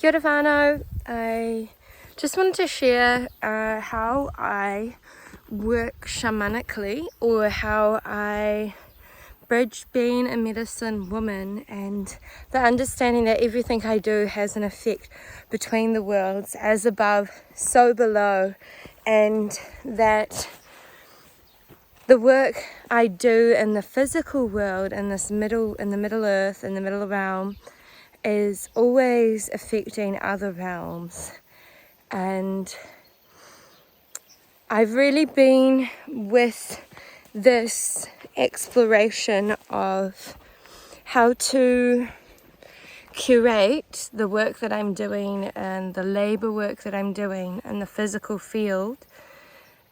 Kia ora whānau. I just wanted to share how I work shamanically, or how I bridge being a medicine woman and the understanding that everything I do has an effect between the worlds, as above, so below, and that the work I do in the physical world, in the middle earth, in the middle realm, is always affecting other realms. And I've really been with this exploration of how to curate the work that I'm doing and the labor work that I'm doing in the physical field,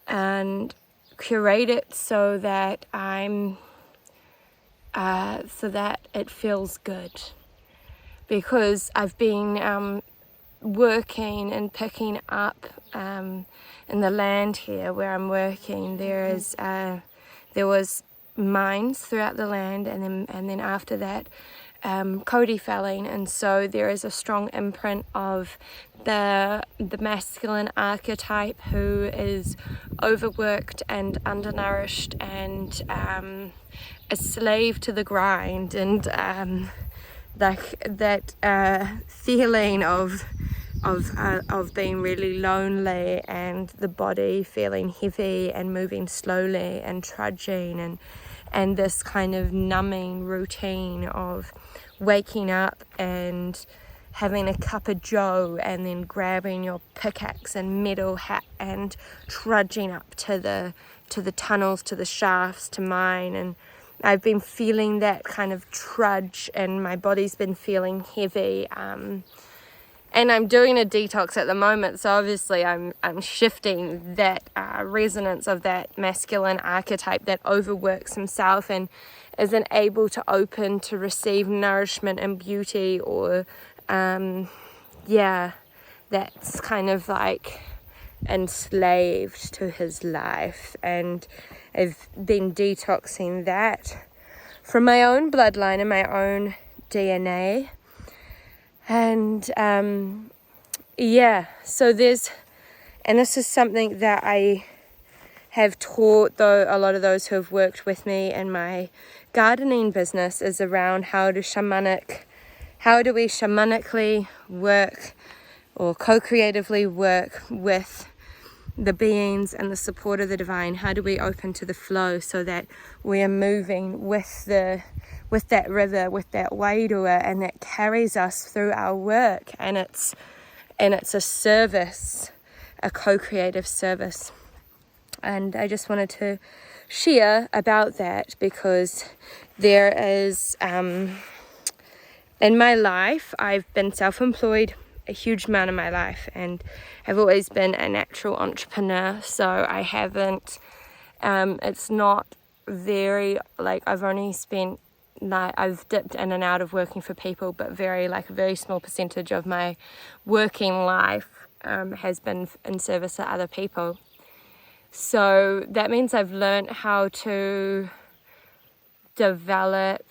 and curate it so that so that it feels good. Because I've been working and picking up in the land here where I'm working. There was mines throughout the land, and then after that Cody felling, and so there is a strong imprint of the masculine archetype who is overworked and undernourished and a slave to the grind, and that feeling of being really lonely, and the body feeling heavy and moving slowly and trudging, and this kind of numbing routine of waking up and having a cup of joe and then grabbing your pickaxe and metal hat and trudging up to the tunnels, to the shafts, to mine. And I've been feeling that kind of trudge, and my body's been feeling heavy. And I'm doing a detox at the moment, so obviously I'm shifting that resonance of that masculine archetype that overworks himself and isn't able to open to receive nourishment and beauty, or that's kind of like enslaved to his life. And I've been detoxing that from my own bloodline and my own DNA. And so this is something that I have taught a lot of those who have worked with me in my gardening business, is around how do we shamanically work or co-creatively work with the beings and the support of the divine. How do we open to the flow so that we are moving with that river, with that wairua, and that carries us through our work, and it's a service, a co-creative service. And I just wanted to share about that, because there is in my life, I've been self-employed a huge amount of my life, and have always been a natural entrepreneur. So I haven't it's not very, like, I've dipped in and out of working for people, but a very small percentage of my working life has been in service to other people. So that means I've learned how to develop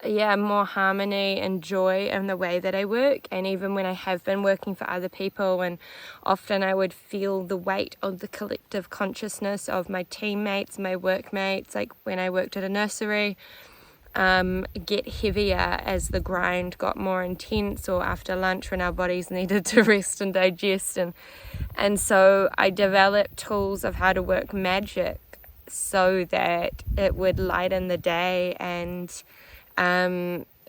more harmony and joy in the way that I work. And even when I have been working for other people, and often I would feel the weight of the collective consciousness of my teammates, my workmates, like when I worked at a nursery, get heavier as the grind got more intense, or after lunch when our bodies needed to rest and digest. And so I developed tools of how to work magic so that it would lighten the day, and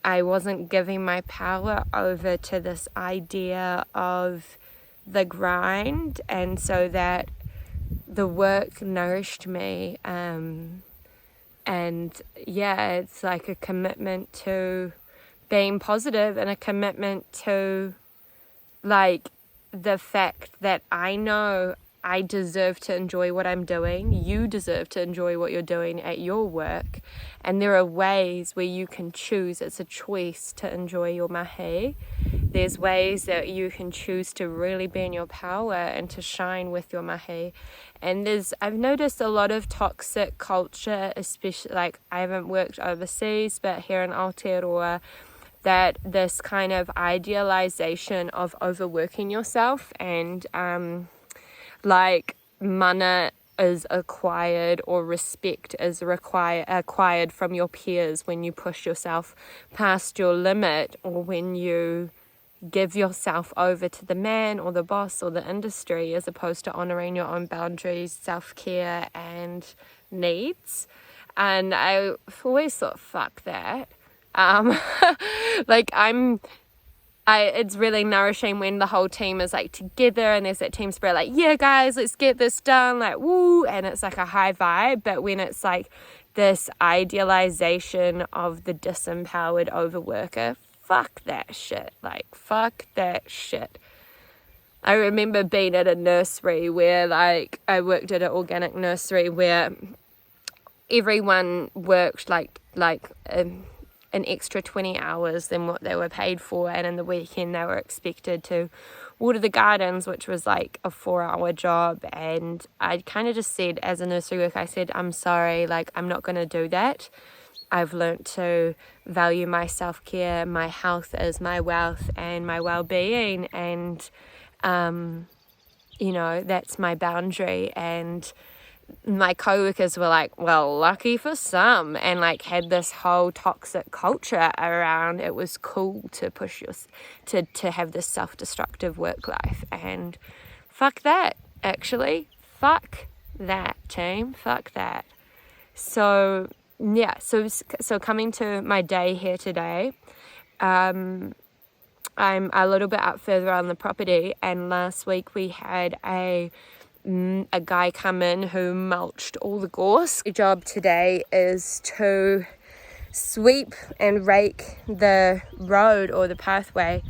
I wasn't giving my power over to this idea of the grind, and so that the work nourished me. It's like a commitment to being positive, and a commitment to, like, the fact that I know I deserve to enjoy what I'm doing. You deserve to enjoy what you're doing at your work. And there are ways where you can choose. It's a choice to enjoy your mahi. There's ways that you can choose to really be in your power and to shine with your mahi. And I've noticed a lot of toxic culture, especially, like, I haven't worked overseas, but here in Aotearoa, that this kind of idealization of overworking yourself and like mana is acquired or respect is acquired from your peers when you push yourself past your limit, or when you give yourself over to the man or the boss or the industry, as opposed to honoring your own boundaries, self-care and needs. And I've always thought, fuck that. Like it's really nourishing when the whole team is like together and there's that team spirit, like, yeah guys, let's get this done, like woo, and it's like a high vibe. But when it's like this idealization of the disempowered overworker, fuck that shit. Like, fuck that shit. I remember being at a nursery where, like, I worked at an organic nursery where everyone worked like an extra 20 hours than what they were paid for, and in the weekend they were expected to water the gardens, which was like a 4-hour job. And I kind of just said, as a nursery worker, I said, I'm sorry, like, I'm not going to do that. I've learnt to value my self-care, my health is my wealth and my well-being, and you know, that's my boundary. And my co-workers were like, well, lucky for some, and like had this whole toxic culture around it was cool to push to have this self-destructive work life. And fuck that, actually. Fuck that, team. Fuck that. So yeah, so coming to my day here today, I'm a little bit up further on the property, and last week we had a guy come in who mulched all the gorse. The job today is to sweep and rake the road or the pathway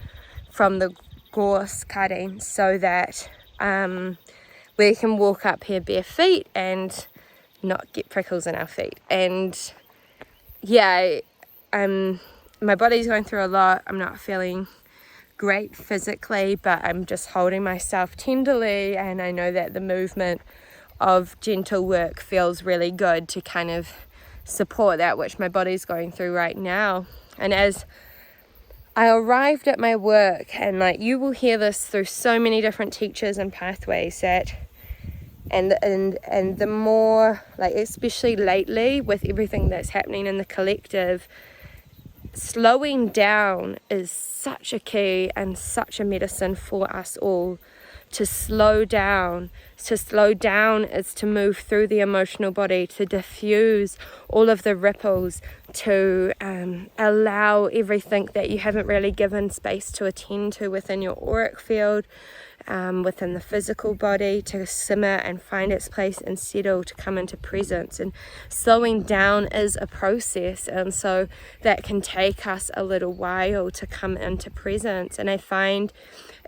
from the gorse cutting, so that we can walk up here bare feet and not get prickles in our feet. And yeah, my body's going through a lot. I'm not feeling great physically, but I'm just holding myself tenderly, and I know that the movement of gentle work feels really good to kind of support that which my body's going through right now. And as I arrived at my work, and like, you will hear this through so many different teachers and pathways, that and the more, like, especially lately with everything that's happening in the collective, slowing down is such a key and such a medicine for us all. To slow down is to move through the emotional body, to diffuse all of the ripples, to allow everything that you haven't really given space to attend to within your auric field, within the physical body, to simmer and find its place and settle, to come into presence. And slowing down is a process, and so that can take us a little while to come into presence. And I find,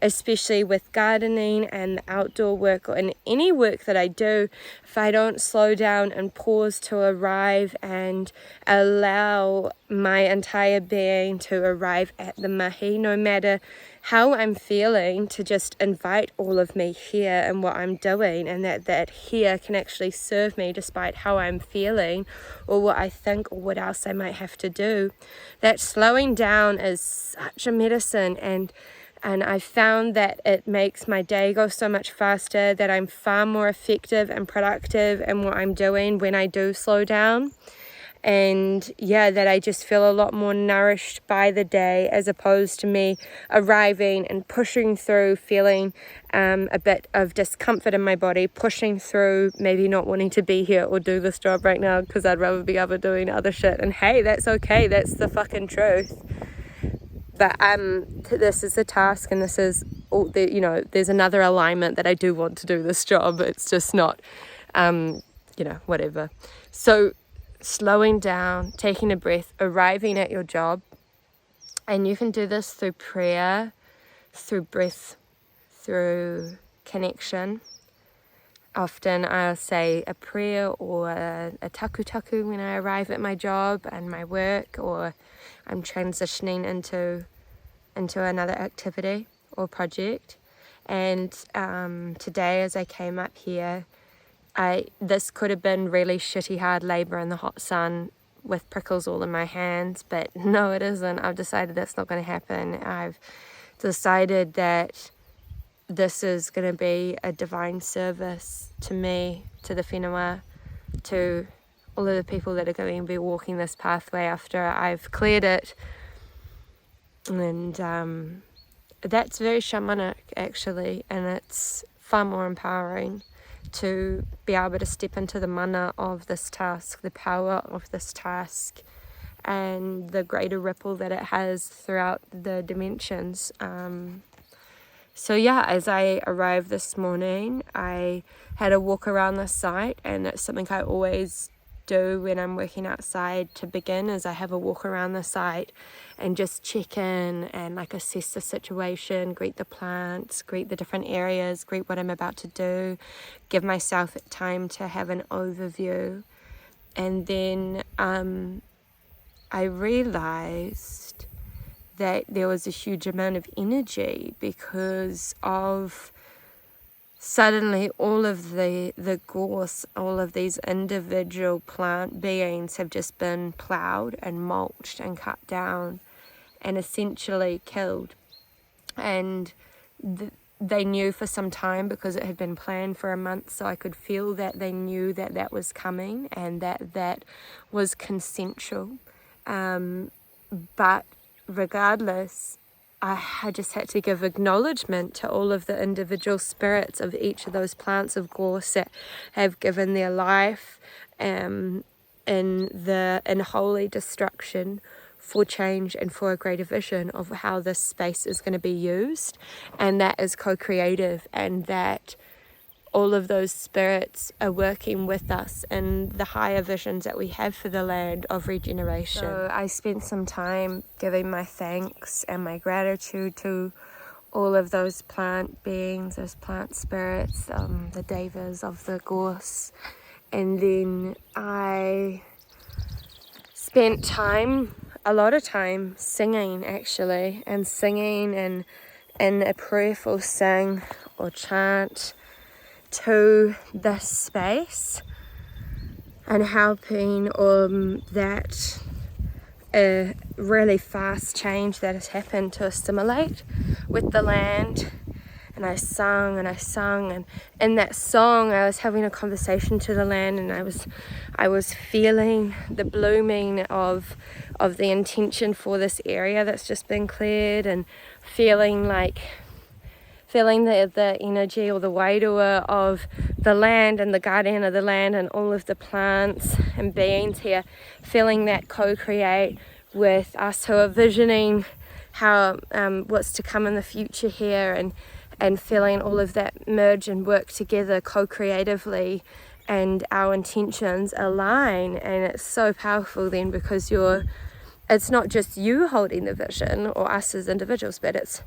especially with gardening and outdoor work, or in any work that I do, if I don't slow down and pause to arrive and allow my entire being to arrive at the mahi, no matter how I'm feeling, to just invite all of me here and what I'm doing, and that here can actually serve me despite how I'm feeling or what I think or what else I might have to do. That slowing down is such a medicine, and I found that it makes my day go so much faster, that I'm far more effective and productive in what I'm doing when I do slow down. And yeah, that I just feel a lot more nourished by the day, as opposed to me arriving and pushing through, feeling a bit of discomfort in my body, pushing through, maybe not wanting to be here or do this job right now because I'd rather be over doing other shit. And hey, that's okay, that's the fucking truth. But this is a task, and this is all the, you know, there's another alignment that I do want to do this job. It's just not, whatever. So slowing down, taking a breath, arriving at your job. And you can do this through prayer, through breath, through connection. Often I'll say a prayer or a takutaku when I arrive at my job and my work, or I'm transitioning into another activity or project. And today, as I came up here, this could have been really shitty hard labor in the hot sun with prickles all in my hands, but no, it isn't. I've decided that's not going to happen. I've decided that this is going to be a divine service to me, to the whenua, to all of the people that are going to be walking this pathway after I've cleared it. And that's very shamanic, actually, and it's far more empowering to be able to step into the mana of this task, the power of this task, and the greater ripple that it has throughout the dimensions. So yeah, as I arrived this morning, I had a walk around the site, and it's something I always do when I'm working outside to begin, is I have a walk around the site and just check in and like assess the situation, greet the plants, greet the different areas, greet what I'm about to do, give myself time to have an overview. And then I realized that there was a huge amount of energy because of suddenly all of the gorse, all of these individual plant beings have just been ploughed and mulched and cut down and essentially killed. And they knew for some time, because it had been planned for a month, so I could feel that they knew that that was coming and that was consensual. But regardless, I just had to give acknowledgement to all of the individual spirits of each of those plants of gorse that have given their life in holy destruction for change and for a greater vision of how this space is going to be used, and that is co-creative, and that all of those spirits are working with us in the higher visions that we have for the land of regeneration. So I spent some time giving my thanks and my gratitude to all of those plant beings, those plant spirits, the devas of the gorse. And then I spent a lot of time singing, actually, and in a prayerful sing or chant to this space, and helping that really fast change that has happened to assimilate with the land. And I sung, and in that song I was having a conversation to the land, and I was feeling the blooming of the intention for this area that's just been cleared, and feeling the energy or the wairua of the land and the guardian of the land and all of the plants and beings here, feeling that co-create with us who are visioning how what's to come in the future here, and feeling all of that merge and work together co-creatively, and our intentions align. And it's so powerful then, because it's not just you holding the vision or us as individuals, but it's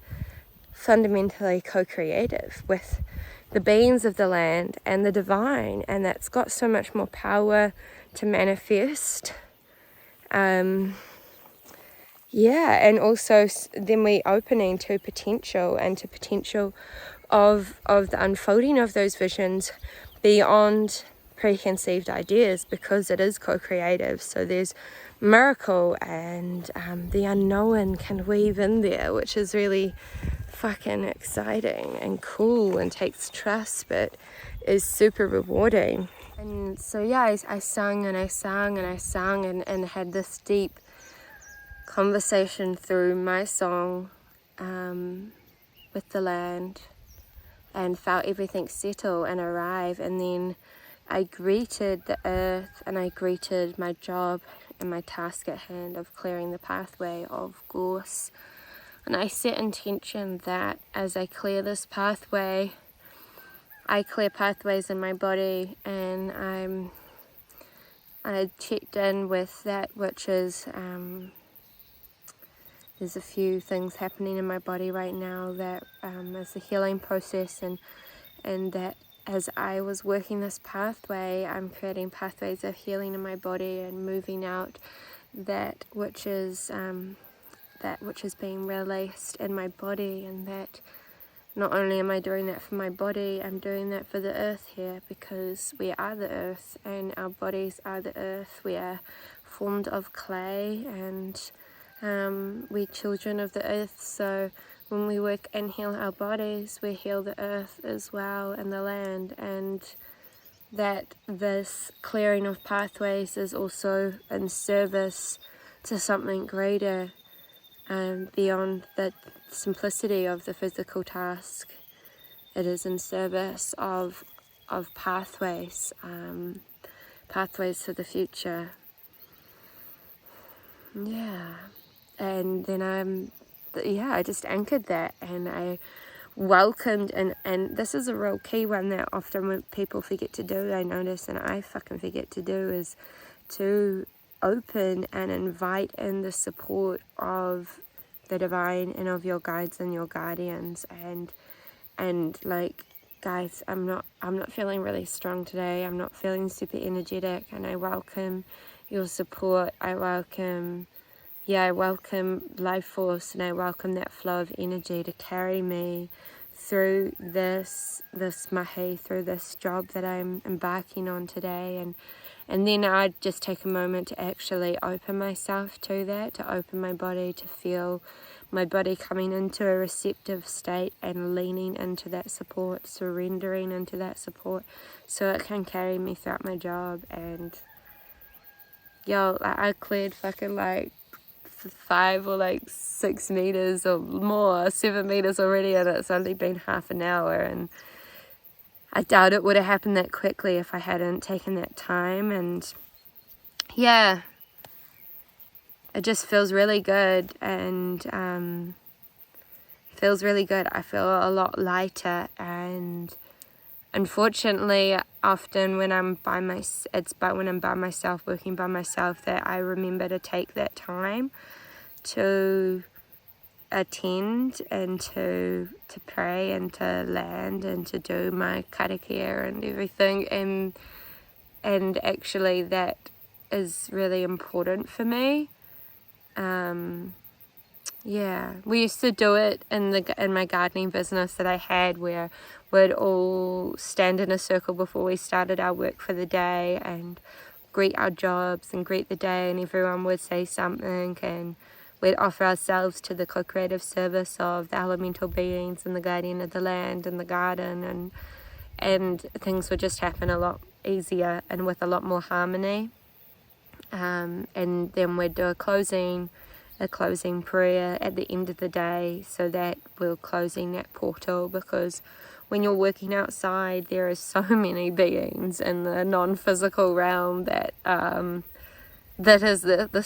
fundamentally co-creative with the beings of the land and the divine, and that's got so much more power to manifest. And also then we opening to potential, and to potential of the unfolding of those visions beyond preconceived ideas, because it is co-creative. So there's miracle, and the unknown can weave in there, which is really fucking exciting and cool, and takes trust, but is super rewarding. And so yeah, I sung and had this deep conversation through my song with the land, and felt everything settle and arrive. And then I greeted the earth, and I greeted my job and my task at hand of clearing the pathway of gorse. And I set intention that as I clear this pathway, I clear pathways in my body, and I checked in with that which is, there's a few things happening in my body right now that is a healing process, and that as I was working this pathway, I'm creating pathways of healing in my body and moving out that which is being released in my body. And that not only am I doing that for my body, I'm doing that for the earth here, because we are the earth and our bodies are the earth. We are formed of clay, and we're children of the earth, so when we work and heal our bodies, we heal the earth as well and the land, and that this clearing of pathways is also in service to something greater, beyond the simplicity of the physical task. It is in service of pathways, pathways for the future. Yeah, and then I just anchored that, and I welcomed, and this is a real key one that often people forget to do, I notice, and I fucking forget to do, is to open and invite in the support of the divine and of your guides and your guardians. And like, guys, I'm not feeling really strong today, I'm not feeling super energetic, and I welcome your support. I welcome life force, and I welcome that flow of energy to carry me through this mahi, through this job that I'm embarking on today. And then I'd just take a moment to actually open myself to that, to open my body, to feel my body coming into a receptive state and leaning into that support, surrendering into that support, so it can carry me throughout my job. And I cleared fucking like 5 or 6 meters or more, 7 meters already, and it's only been half an hour, and I doubt it would have happened that quickly if I hadn't taken that time. And yeah, it just feels really good, and feels really good. I feel a lot lighter, and unfortunately often when I'm by myself, working by myself, that I remember to take that time to attend and to pray and to land and to do my Karakia and everything, and actually that is really important for me. We used to do it in my gardening business that I had, where we'd all stand in a circle before we started our work for the day and greet our jobs and greet the day, and everyone would say something, and we'd offer ourselves to the co-creative service of the elemental beings and the guardian of the land and the garden, and things would just happen a lot easier and with a lot more harmony. And then we'd do a closing prayer at the end of the day, so that we're closing that portal, because when you're working outside, there are so many beings in the non-physical realm that this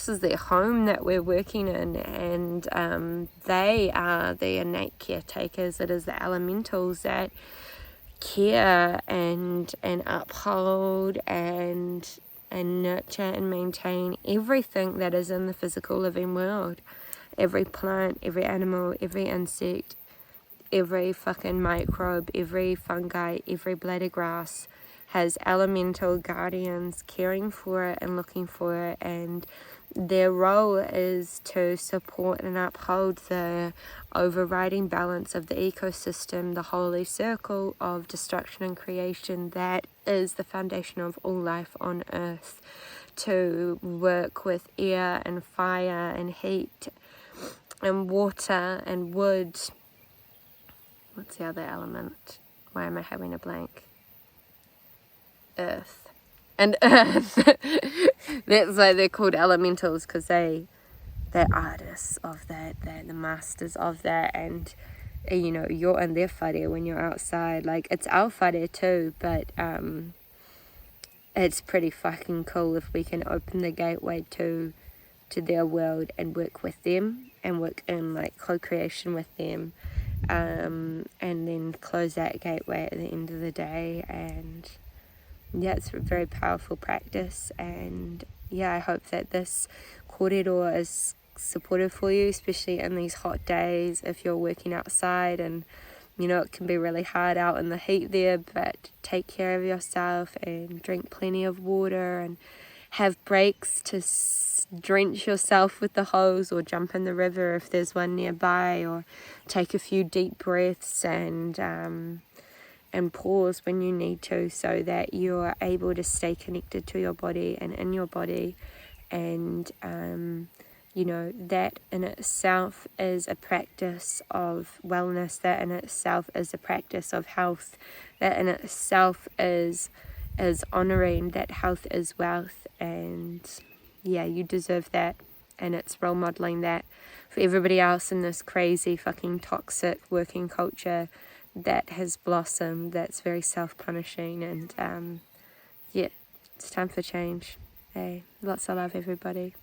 is their home that we're working in, and they are the innate caretakers. It is the elementals that care and uphold and nurture and maintain everything that is in the physical living world. Every plant, every animal, every insect, every fucking microbe, every fungi, every blade of grass has elemental guardians caring for it and looking for it, and their role is to support and uphold the overriding balance of the ecosystem, the holy circle of destruction and creation that is the foundation of all life on earth, to work with air and fire and heat and water and wood. What's the other element? Why am I having a blank? Earth. And earth. That's why they're called elementals, because they're artists of that, they're the masters of that. And you're in their whare when you're outside. Like, it's our whare too, but it's pretty fucking cool if we can open the gateway to their world and work with them and work in co-creation with them, and then close that gateway at the end of the day. And it's a very powerful practice, and I hope that this kōrero is supportive for you, especially in these hot days if you're working outside, and it can be really hard out in the heat there, but take care of yourself and drink plenty of water and have breaks to drench yourself with the hose, or jump in the river if there's one nearby, or take a few deep breaths and pause when you need to, so that you're able to stay connected to your body and in your body, and you know, that in itself is a practice of wellness, that in itself is a practice of health, that in itself is honouring that health is wealth. And yeah, you deserve that, and it's role modelling that for everybody else in this crazy fucking toxic working culture that has blossomed, that's very self-punishing. And yeah, it's time for change. Hey, lots of love, everybody.